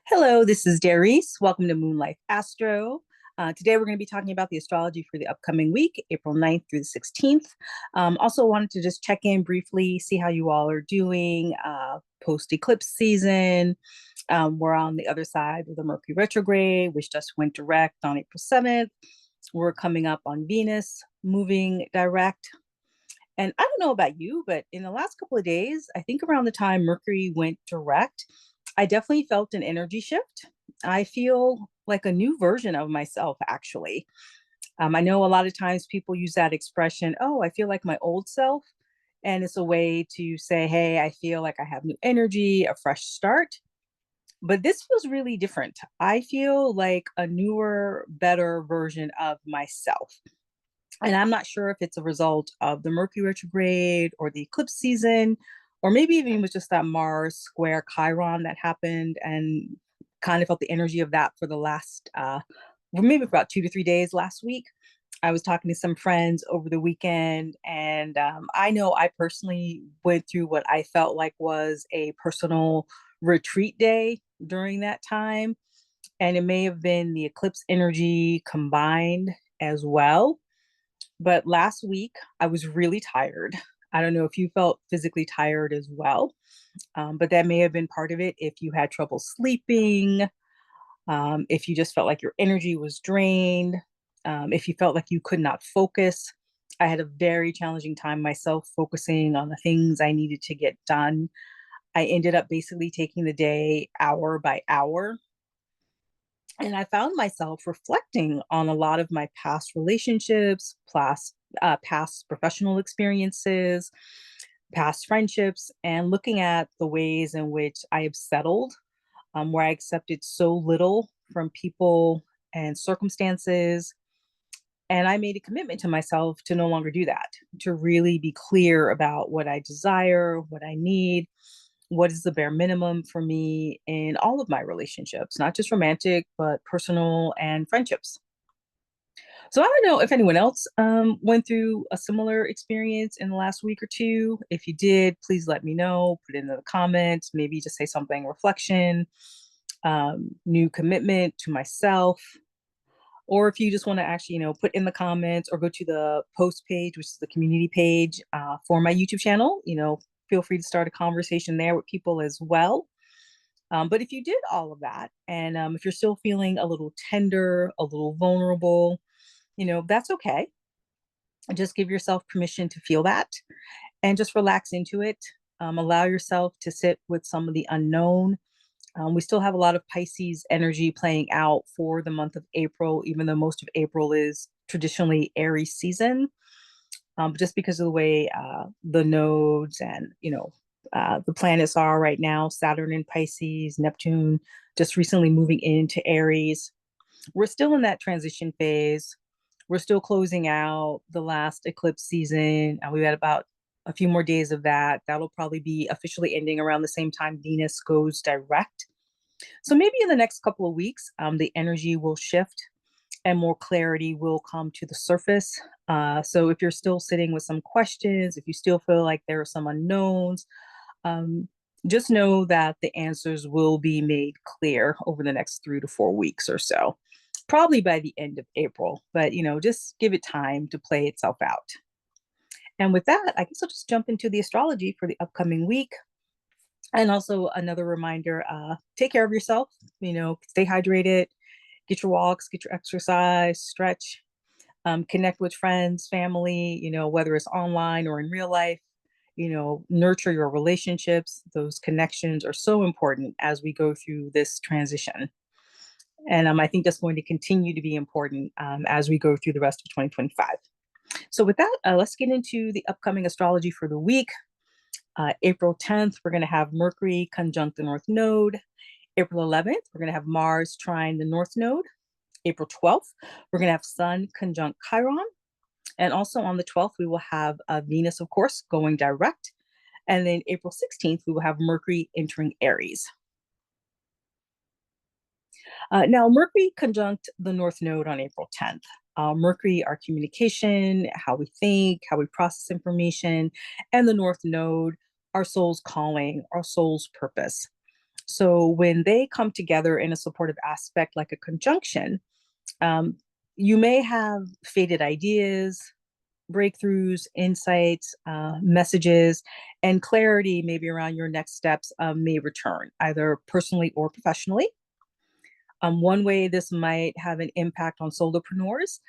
Hello, this is Darice. Welcome to Moonlight Astro. Today we're going to be talking about the astrology for the upcoming week, April 9th through the 16th. Also wanted to just check in briefly, see how you all are doing post-eclipse season. We're on the other side of the Mercury retrograde, which just went direct on April 7th. We're coming up on Venus moving direct. And I don't know about you, but in the last couple of days, I think around the time Mercury went direct, I definitely felt an energy shift. I feel like a new version of myself, actually. I know a lot of times people use that expression, oh, I feel like my old self. And it's a way to say, hey, I feel like I have new energy, a fresh start. But this feels really different. I feel like a newer, better version of myself. And I'm not sure if it's a result of the Mercury retrograde or the eclipse season, or maybe even it was just that Mars square Chiron that happened and kind of felt the energy of that for the last, well, maybe for about 2 to 3 days last week. I was talking to some friends over the weekend, and I know I personally went through what I felt like was a personal retreat day during that time. And it may have been the eclipse energy combined as well, but last week, I was really tired. I don't know if you felt physically tired as well, but that may have been part of it. If you had trouble sleeping, if you just felt like your energy was drained, if you felt like you could not focus. I had a very challenging time myself focusing on the things I needed to get done. I ended up basically taking the day hour by hour. And I found myself reflecting on a lot of my past relationships, past professional experiences, past friendships, and looking at the ways in which I have settled, where I accepted so little from people and circumstances. And I made a commitment to myself to no longer do that, to really be clear about what I desire, what I need, what is the bare minimum for me in all of my relationships, not just romantic, but personal and friendships. So I don't know if anyone else went through a similar experience in the last week or two. If you did, please let me know, put it in the comments, maybe just say something reflection, new commitment to myself. Or if you just want to actually, put in the comments or go to the post page, which is the community page for my YouTube channel, feel free to start a conversation there with people as well. But if you did all of that, and if you're still feeling a little tender, a little vulnerable, that's okay. Just give yourself permission to feel that and just relax into it. Allow yourself to sit with some of the unknown. We still have a lot of Pisces energy playing out for the month of April, even though most of April is traditionally Aries season. Just because of the way the nodes and the planets are right now, Saturn in Pisces, Neptune just recently moving into Aries. We're still in that transition phase. We're still closing out the last eclipse season, and we've had about a few more days of that. That'll probably be officially ending around the same time Venus goes direct. So maybe in the next couple of weeks, the energy will shift and more clarity will come to the surface. So if you're still sitting with some questions, if you still feel like there are some unknowns, um, just know that the answers will be made clear over the next 3 to 4 weeks or so, probably by the end of April. But, just give it time to play itself out. And with that, I guess I'll just jump into the astrology for the upcoming week. And also another reminder, take care of yourself, stay hydrated, get your walks, get your exercise, stretch, connect with friends, family, whether it's online or in real life, nurture your relationships. Those connections are so important as we go through this transition. And I think that's going to continue to be important as we go through the rest of 2025. So, with that, let's get into the upcoming astrology for the week. April 10th, we're going to have Mercury conjunct the North Node. April 11th, we're going to have Mars trine the North Node. April 12th, we're going to have Sun conjunct Chiron. And also on the 12th, we will have Venus, of course, going direct. And then April 16th, we will have Mercury entering Aries. Now, Mercury conjunct the North Node on April 10th. Mercury, our communication, how we think, how we process information, and the North Node, our soul's calling, our soul's purpose. So when they come together in a supportive aspect like a conjunction, um, you may have faded ideas, breakthroughs, insights, messages, and clarity maybe around your next steps may return, either personally or professionally. One way this might have an impact on solopreneurs,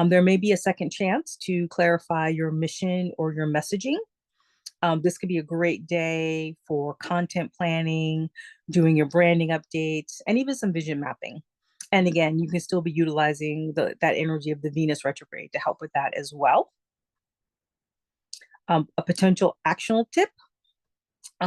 there may be a second chance to clarify your mission or your messaging. This could be a great day for content planning, doing your branding updates, and even some vision mapping. And again, you can still be utilizing that energy of the Venus retrograde to help with that as well. A potential actionable tip,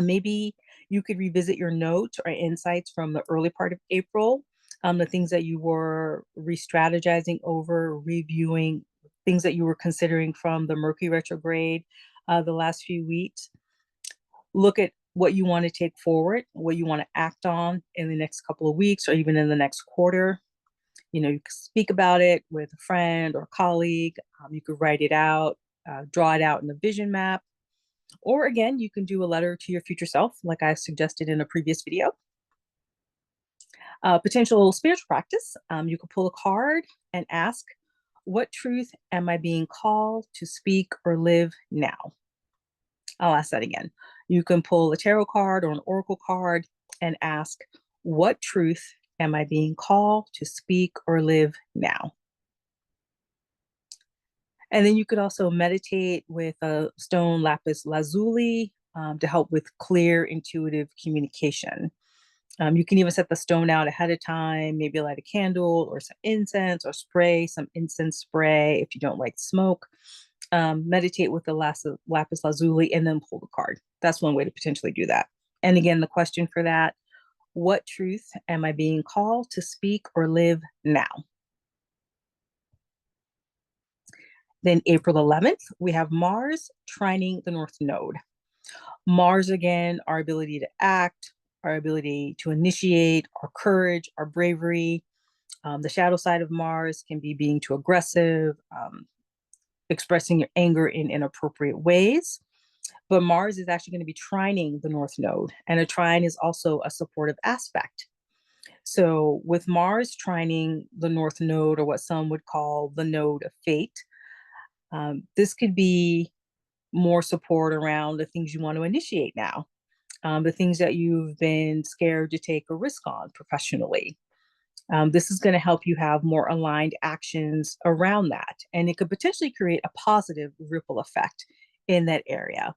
maybe you could revisit your notes or insights from the early part of April, the things that you were re-strategizing over, reviewing, things that you were considering from the Mercury retrograde the last few weeks. Look at what you want to take forward, what you want to act on in the next couple of weeks or even in the next quarter. You can speak about it with a friend or colleague. You could write it out, draw it out in a vision map. Or again, you can do a letter to your future self, like I suggested in a previous video. Potential spiritual practice, you could pull a card and ask, what truth am I being called to speak or live now? I'll ask that again. You can pull a tarot card or an oracle card and ask, what truth am I being called to speak or live now? And then you could also meditate with a stone lapis lazuli to help with clear, intuitive communication. You can even set the stone out ahead of time, maybe light a candle or some incense or spray some incense spray if you don't like smoke. Meditate with the lapis lazuli and then pull the card. That's one way to potentially do that. And again, the question for that, what truth am I being called to speak or live now? Then April 11th, we have Mars trining the North Node. Mars, again, our ability to act, our ability to initiate, our courage, our bravery. The shadow side of Mars can be being too aggressive, expressing your anger in inappropriate ways. But Mars is actually going to be trining the North Node, and a trine is also a supportive aspect. So, with Mars trining the North Node, or what some would call the node of fate, this could be more support around the things you want to initiate now, the things that you've been scared to take a risk on professionally. This is going to help you have more aligned actions around that. And it could potentially create a positive ripple effect in that area.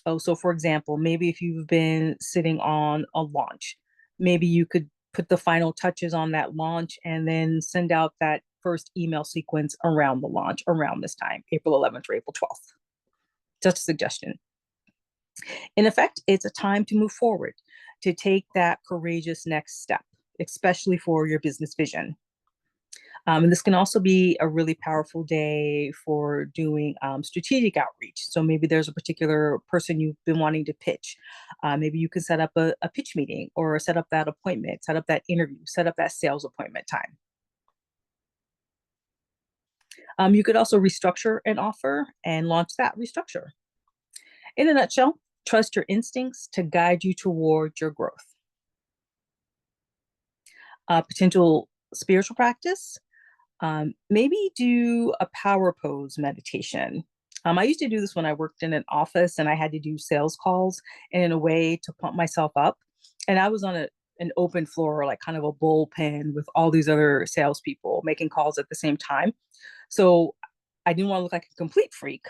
Oh, so for example, maybe if you've been sitting on a launch, maybe you could put the final touches on that launch and then send out that first email sequence around the launch around this time, April 11th or April 12th. Just a suggestion. In effect, it's a time to move forward, to take that courageous next step, especially for your business vision. And this can also be a really powerful day for doing strategic outreach. So maybe there's a particular person you've been wanting to pitch. Maybe you can set up a pitch meeting or set up that appointment, set up that interview, set up that sales appointment time. You could also restructure an offer and launch that restructure. In a nutshell, trust your instincts to guide you toward your growth. Potential spiritual practice, maybe do a power pose meditation. I used to do this when I worked in an office and I had to do sales calls in a way to pump myself up. And I was on an open floor, like kind of a bullpen with all these other salespeople making calls at the same time. So I didn't want to look like a complete freak,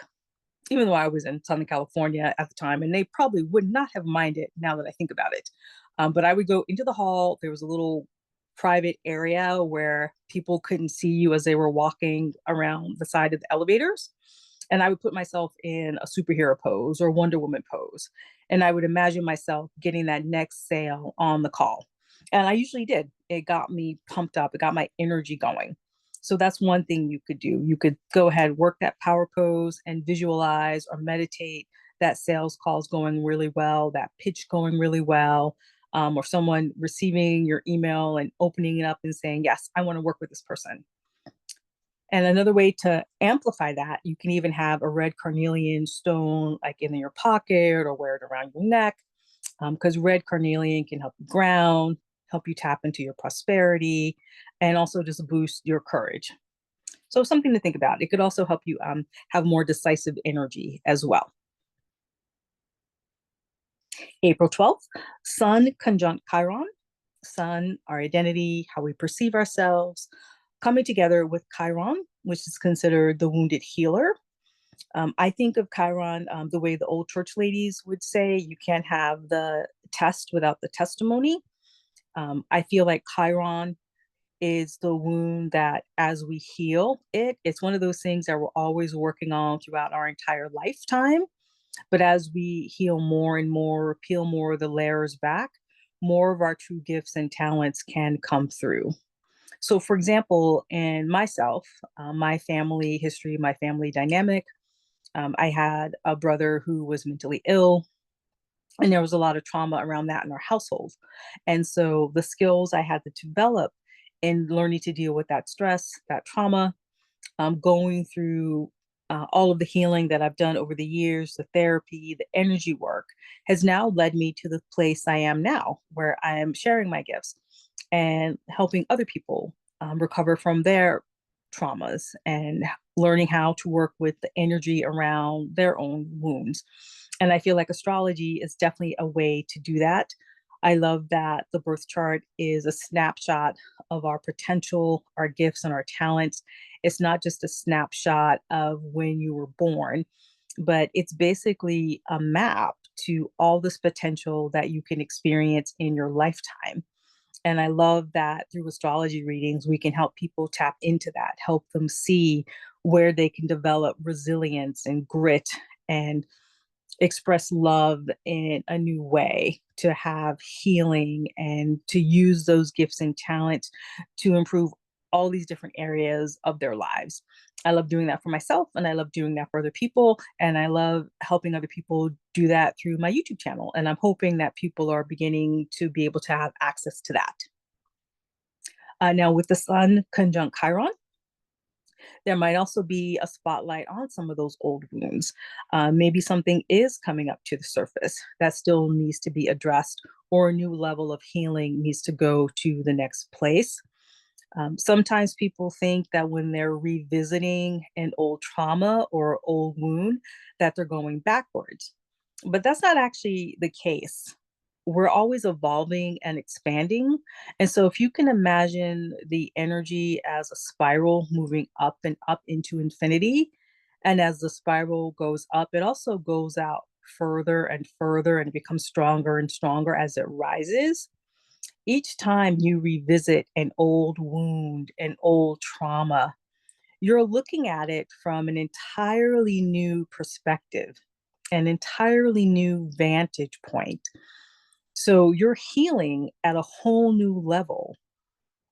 even though I was in Southern California at the time, and they probably would not have minded now that I think about it. But I would go into the hall. There was a little private area where people couldn't see you as they were walking around the side of the elevators. And I would put myself in a superhero pose or Wonder Woman pose. And I would imagine myself getting that next sale on the call. And I usually did. It got me pumped up, it got my energy going. So that's one thing you could do. You could go ahead, work that power pose and visualize or meditate that sales calls going really well, that pitch going really well, or someone receiving your email and opening it up and saying, yes, I want to work with this person. And another way to amplify that, you can even have a red carnelian stone like in your pocket or wear it around your neck. because red carnelian can help you ground, help you tap into your prosperity, and also just boost your courage. So something to think about. It could also help you have more decisive energy as well. April 12th, Sun conjunct Chiron. Sun, our identity, how we perceive ourselves, coming together with Chiron, which is considered the wounded healer. I think of Chiron the way the old church ladies would say, you can't have the test without the testimony. I feel like Chiron is the wound that as we heal it, it's one of those things that we're always working on throughout our entire lifetime. But as we heal more and more, peel more of the layers back, more of our true gifts and talents can come through. So, for example, in myself, my family history, my family dynamic, I had a brother who was mentally ill, and there was a lot of trauma around that in our household. And so the skills I had to develop in learning to deal with that stress, that trauma, going through all of the healing that I've done over the years, the therapy, the energy work has now led me to the place I am now, where I am sharing my gifts and helping other people recover from their traumas and learning how to work with the energy around their own wounds. And I feel like astrology is definitely a way to do that. I love that the birth chart is a snapshot of our potential, our gifts, and our talents. It's not just a snapshot of when you were born, but it's basically a map to all this potential that you can experience in your lifetime. And I love that through astrology readings, we can help people tap into that, help them see where they can develop resilience and grit and express love in a new way, to have healing and to use those gifts and talents to improve all these different areas of their lives. I love doing that for myself, and I love doing that for other people, and I love helping other people do that through my YouTube channel. And I'm hoping that people are beginning to be able to have access to that. Now, with the Sun conjunct Chiron, there might also be a spotlight on some of those old wounds. Maybe something is coming up to the surface that still needs to be addressed, or a new level of healing needs to go to the next place. Sometimes people think that when they're revisiting an old trauma or old wound, that they're going backwards. But that's not actually the case. We're always evolving and expanding. And so, if you can imagine the energy as a spiral moving up and up into infinity, and as the spiral goes up, it also goes out further and further, and it becomes stronger and stronger as it rises. Each time you revisit an old wound, an old trauma, you're looking at it from an entirely new perspective, an entirely new vantage point. So you're healing at a whole new level.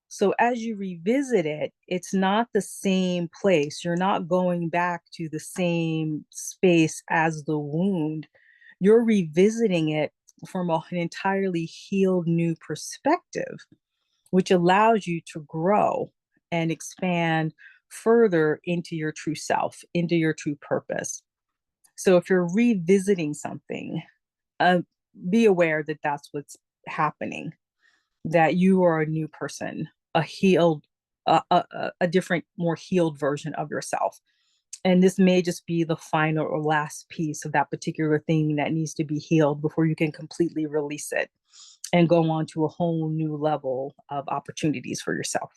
So as you revisit it, it's not the same place. You're not going back to the same space as the wound. You're revisiting it from an entirely healed new perspective, which allows you to grow and expand further into your true self, into your true purpose. So if you're revisiting something, uh, be aware that that's what's happening, that you are a new person, a healed, a different, more healed version of yourself. And this may just be the final or last piece of that particular thing that needs to be healed before you can completely release it and go on to a whole new level of opportunities for yourself.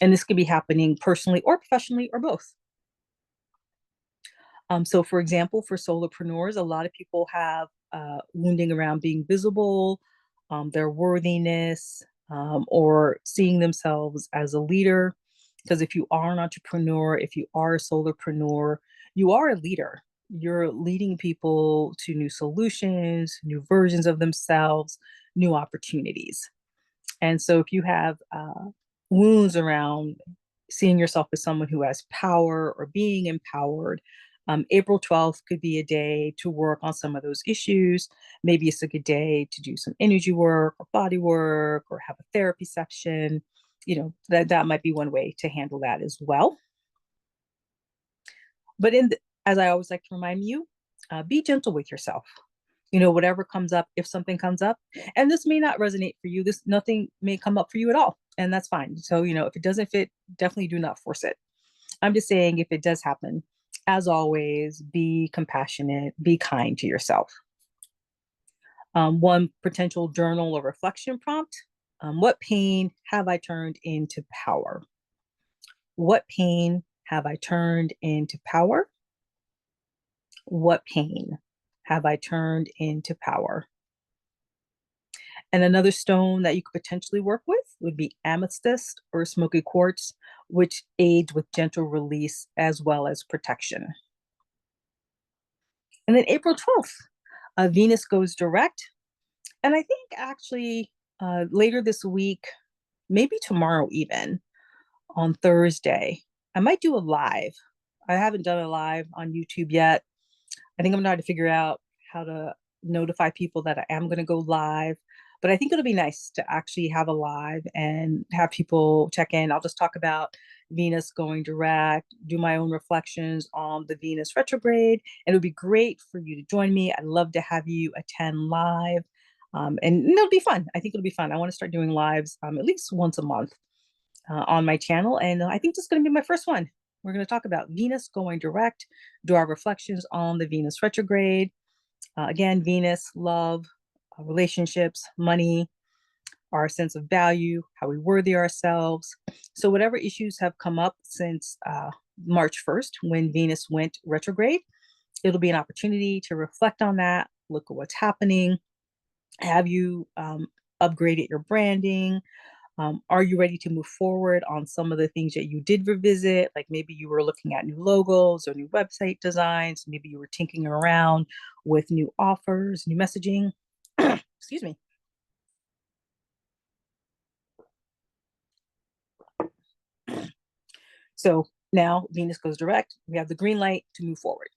And this could be happening personally or professionally or both. So, for example, for solopreneurs, a lot of people have wounding around being visible, their worthiness, or seeing themselves as a leader. Because if you are an entrepreneur, if you are a solopreneur, you are a leader. You're leading people to new solutions, new versions of themselves, new opportunities. And so if you have wounds around seeing yourself as someone who has power or being empowered, April 12th could be a day to work on some of those issues. Maybe it's a good day to do some energy work or body work or have a therapy session. That might be one way to handle that as well. But as I always like to remind you, be gentle with yourself. whatever comes up, if something comes up, and this may not resonate for you, nothing may come up for you at all, and that's fine. So, if it doesn't fit, definitely do not force it. I'm just saying, if it does happen, as always, be compassionate, be kind to yourself. One potential journal or reflection prompt: what pain have I turned into power? What pain have I turned into power? What pain have I turned into power? And another stone that you could potentially work with would be amethyst or smoky quartz, which aids with gentle release as well as protection. And then April 12th, Venus goes direct. And I think actually later this week, maybe tomorrow even, on Thursday, I might do a live. I haven't done a live on YouTube yet. I think I'm trying to figure out how to notify people that I am going to go live. But I think it'll be nice to actually have a live and have people check in. I'll just talk about Venus going direct, do my own reflections on the Venus retrograde. And it would be great for you to join me. I'd love to have you attend live. And it'll be fun. I think it'll be fun. I want to start doing lives at least once a month on my channel. And I think this is going to be my first one. We're going to talk about Venus going direct, do our reflections on the Venus retrograde. Again, Venus, love, relationships, money, our sense of value, how we worthy ourselves. So whatever issues have come up since March 1st, when Venus went retrograde, it'll be an opportunity to reflect on that, look at what's happening. Have you upgraded your branding? Are you ready to move forward on some of the things that you did revisit? Like maybe you were looking at new logos or new website designs. Maybe you were tinkering around with new offers, new messaging. Excuse me. So now Venus goes direct. We have the green light to move forward.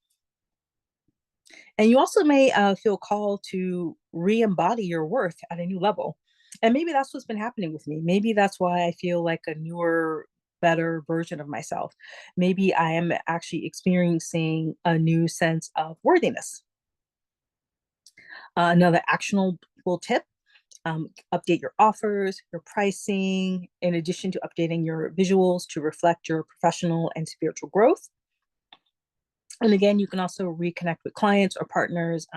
And you also may feel called to re-embody your worth at a new level. And maybe that's what's been happening with me. Maybe that's why I feel like a newer, better version of myself. Maybe I am actually experiencing a new sense of worthiness. Another actionable tip: update your offers, your pricing, in addition to updating your visuals to reflect your professional and spiritual growth. And again, you can also reconnect with clients or partners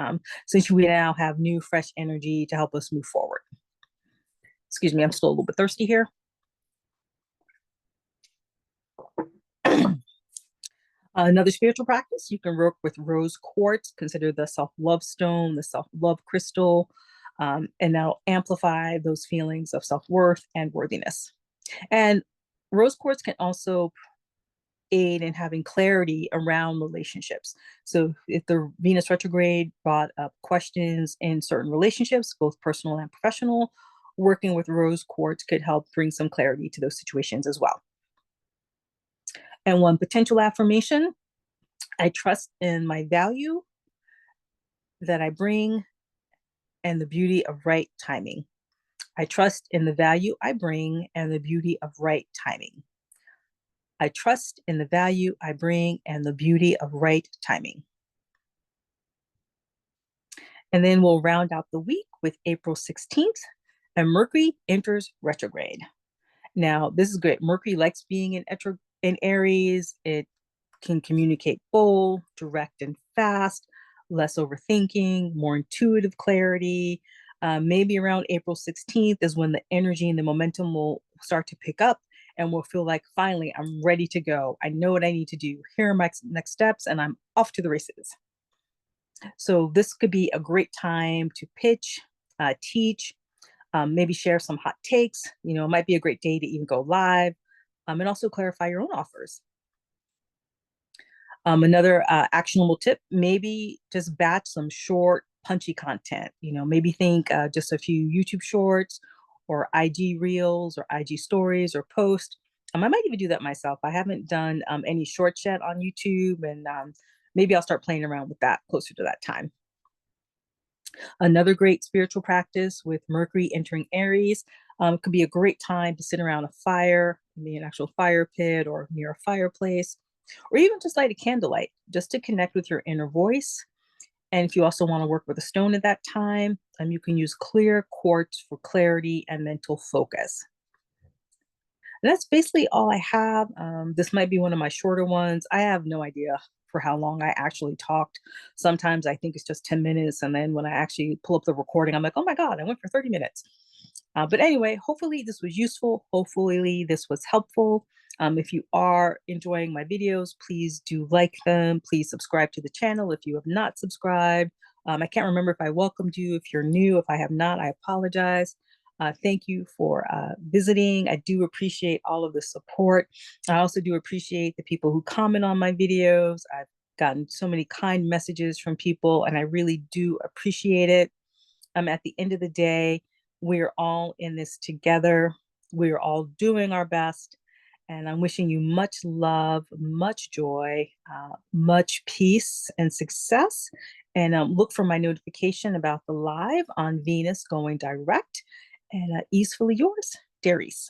since we now have new, fresh energy to help us move forward. Excuse me, I'm still a little bit thirsty here. Another spiritual practice, you can work with rose quartz, consider the self-love stone, the self-love crystal, and that'll amplify those feelings of self-worth and worthiness. And rose quartz can also aid in having clarity around relationships. So if the Venus retrograde brought up questions in certain relationships, both personal and professional, working with rose quartz could help bring some clarity to those situations as well. And one potential affirmation: I trust in my value that I bring and the beauty of right timing. I trust in the value I bring and the beauty of right timing. I trust in the value I bring and the beauty of right timing. And then we'll round out the week with April 16th, and Mercury enters retrograde. Now, this is great. Mercury likes being in Aries. It can communicate bold, direct, and fast, less overthinking, more intuitive clarity. Maybe around April 16th is when the energy and the momentum will start to pick up, and we'll feel like, finally, I'm ready to go. I know what I need to do. Here are my next steps, and I'm off to the races. So this could be a great time to pitch, teach, maybe share some hot takes. It might be a great day to even go live, and also clarify your own offers. Another actionable tip: maybe just batch some short, punchy content. Maybe think just a few YouTube shorts or IG reels or IG stories or posts. I might even do that myself. I haven't done any shorts yet on YouTube, and maybe I'll start playing around with that closer to that time. Another great spiritual practice with Mercury entering Aries could be a great time to sit around a fire, maybe an actual fire pit or near a fireplace, or even just light a candlelight, just to connect with your inner voice And if you also want to work with a stone at that time, you can use clear quartz for clarity and mental focus. And that's basically all I have. This might be one of my shorter ones. I have no idea for how long I actually talked. Sometimes I think it's just 10 minutes. And then when I actually pull up the recording, I'm like, oh my God, I went for 30 minutes. But anyway, hopefully this was useful. Hopefully this was helpful. If you are enjoying my videos, please do like them. Please subscribe to the channel if you have not subscribed. I can't remember if I welcomed you. If you're new, if I have not, I apologize. Thank you for visiting. I do appreciate all of the support. I also do appreciate the people who comment on my videos. I've gotten so many kind messages from people, and I really do appreciate it. At the end of the day, we're all in this together. We're all doing our best. And I'm wishing you much love, much joy, much peace and success. And look for my notification about the live on Venus going direct. And easefully yours, Darice.